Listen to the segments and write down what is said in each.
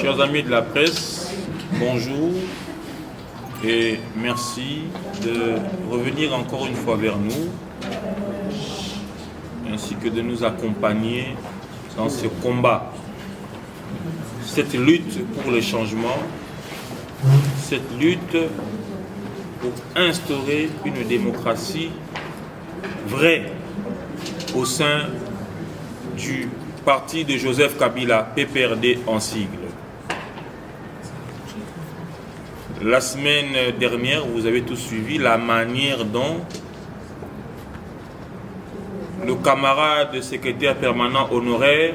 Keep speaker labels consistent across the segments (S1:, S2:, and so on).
S1: Chers amis de la presse, bonjour et merci de revenir encore une fois vers nous ainsi que de nous accompagner dans ce combat, cette lutte pour le changement, cette lutte pour instaurer une démocratie vraie au sein du parti de Joseph Kabila, PPRD en sigle. La semaine dernière, vous avez tous suivi la manière dont le camarade secrétaire permanent honoraire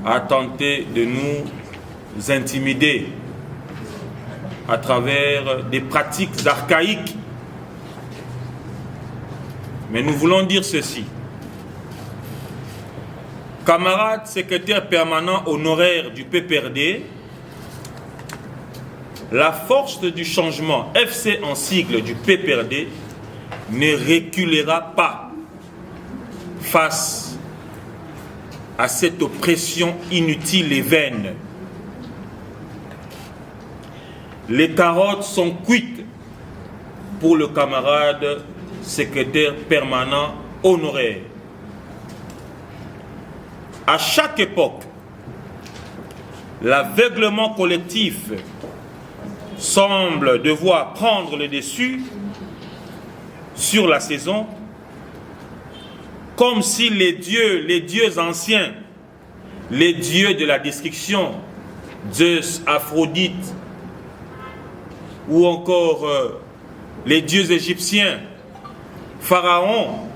S1: a tenté de nous intimider à travers des pratiques archaïques. Mais nous voulons dire ceci. Camarade secrétaire permanent honoraire du PPRD, la force du changement, FC en sigle du PPRD, ne reculera pas face à cette oppression inutile et vaine. Les carottes sont cuites pour le camarade secrétaire permanent honoraire. À chaque époque, l'aveuglement collectif semble devoir prendre le dessus sur la saison, comme si les dieux anciens, les dieux de la destruction, Zeus, Aphrodite, ou encore les dieux égyptiens, Pharaon,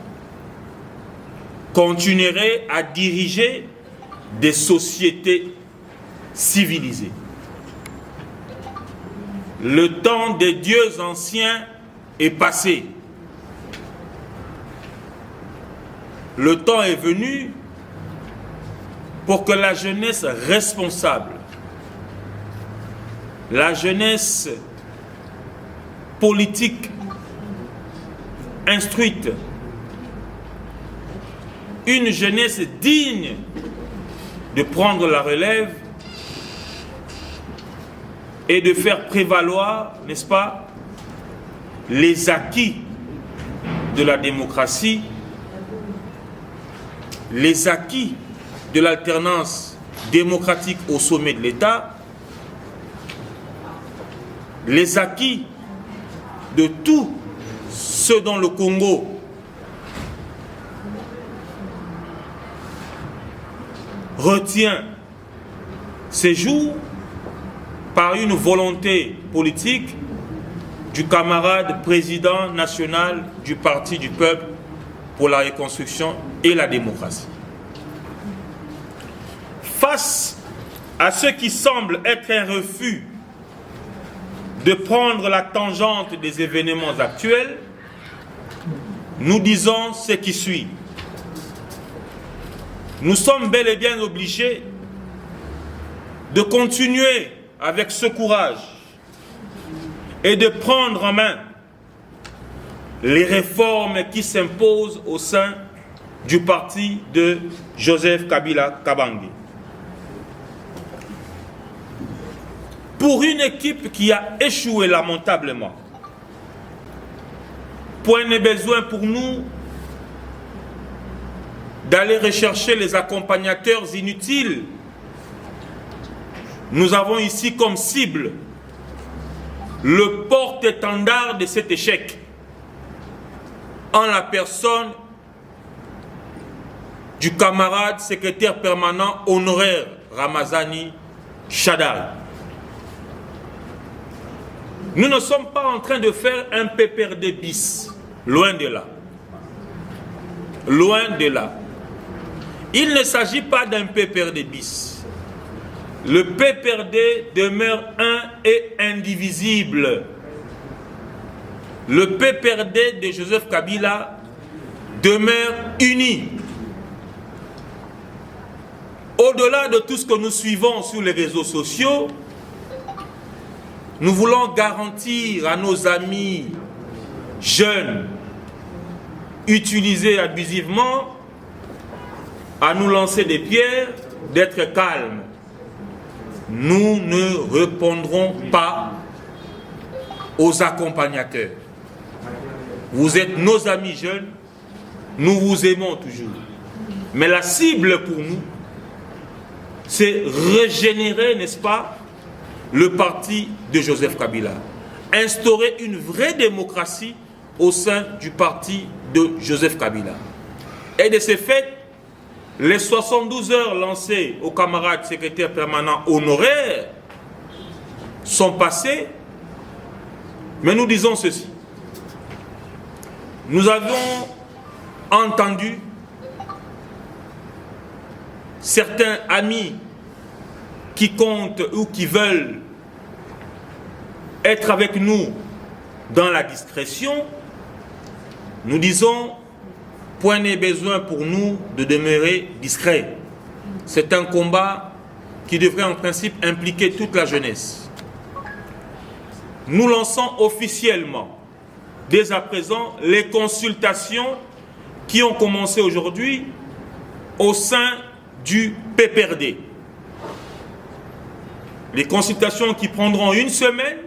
S1: continueraient à diriger des sociétés civilisées. Le temps des dieux anciens est passé. Le temps est venu pour que la jeunesse responsable, la jeunesse politique instruite, une jeunesse digne de prendre la relève et de faire prévaloir, n'est-ce pas, les acquis de la démocratie, les acquis de l'alternance démocratique au sommet de l'État, les acquis de tout ce dont le Congo retient ces jours par une volonté politique du camarade président national du Parti du Peuple pour la reconstruction et la démocratie. Face à ce qui semble être un refus de prendre la tangente des événements actuels, nous disons ce qui suit. Nous sommes bel et bien obligés de continuer avec ce courage et de prendre en main les réformes qui s'imposent au sein du parti de Joseph Kabila Kabange. Pour une équipe qui a échoué lamentablement, point n'est besoin pour nous d'aller rechercher les accompagnateurs inutiles. Nous avons ici comme cible le porte-étendard de cet échec, en la personne du camarade secrétaire permanent honoraire Ramazani Shadal. Nous ne sommes pas en train de faire un PPRD bis, loin de là. Loin de là. Il ne s'agit pas d'un PPRD bis. Le PPRD demeure un et indivisible. Le PPRD de Joseph Kabila demeure uni. Au-delà de tout ce que nous suivons sur les réseaux sociaux, nous voulons garantir à nos amis jeunes utilisés abusivement à nous lancer des pierres, d'être calmes. nous ne répondrons pas aux accompagnateurs. Vous êtes nos amis jeunes, nous vous aimons toujours. Mais la cible pour nous, c'est régénérer, n'est-ce pas, le parti de Joseph Kabila. Instaurer une vraie démocratie au sein du parti de Joseph Kabila. Et de ce fait, les 72 heures lancées aux camarades secrétaires permanents honoraires sont passées, mais nous disons ceci. Nous avons entendu certains amis qui comptent ou qui veulent être avec nous dans la discrétion. Nous disons, point n'est besoin pour nous de demeurer discrets. C'est un combat qui devrait en principe impliquer toute la jeunesse. Nous lançons officiellement, dès à présent, les consultations qui ont commencé aujourd'hui au sein du PPRD. Les consultations qui prendront une semaine.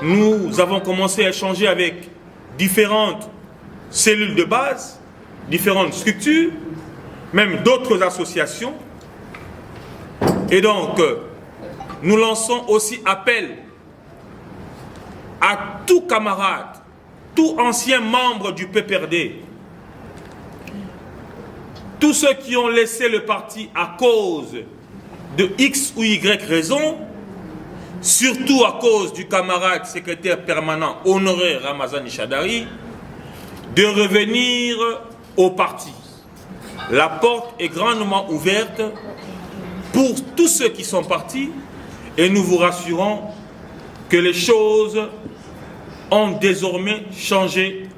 S1: Nous avons commencé à échanger avec différentes cellules de base, différentes structures, même d'autres associations. Et donc, nous lançons aussi appel à tout camarade, tout ancien membre du PPRD, tous ceux qui ont laissé le parti à cause de X ou Y raison, surtout à cause du camarade secrétaire permanent honoré Ramazani Chadari, de revenir au parti. La porte est grandement ouverte pour tous ceux qui sont partis et nous vous rassurons que les choses ont désormais changé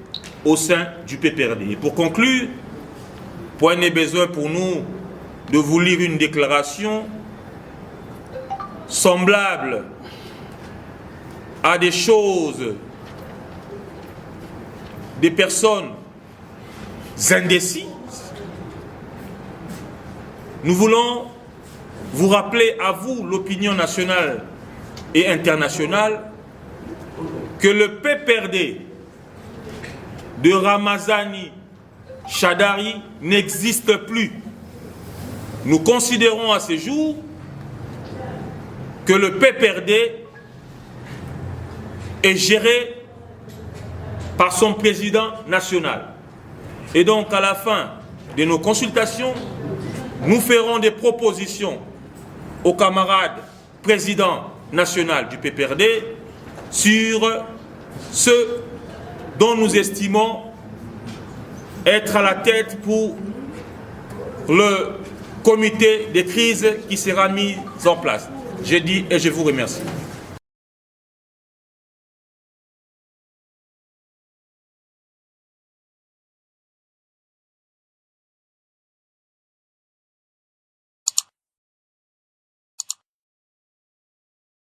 S1: au sein du PPRD. Et pour conclure, point n'est besoin pour nous de vous lire une déclaration semblable à des choses, des personnes indécises. Nous voulons vous rappeler à vous, l'opinion nationale et internationale, que le PPRD de Ramazani Chadari n'existe plus. Nous considérons à ce jour que le PPRD est géré par son président national. Et donc, à la fin de nos consultations, nous ferons des propositions aux camarades présidents nationaux du PPRD sur ce dont nous estimons être à la tête pour le comité de crise qui sera mis en place. J'ai dit et je vous remercie.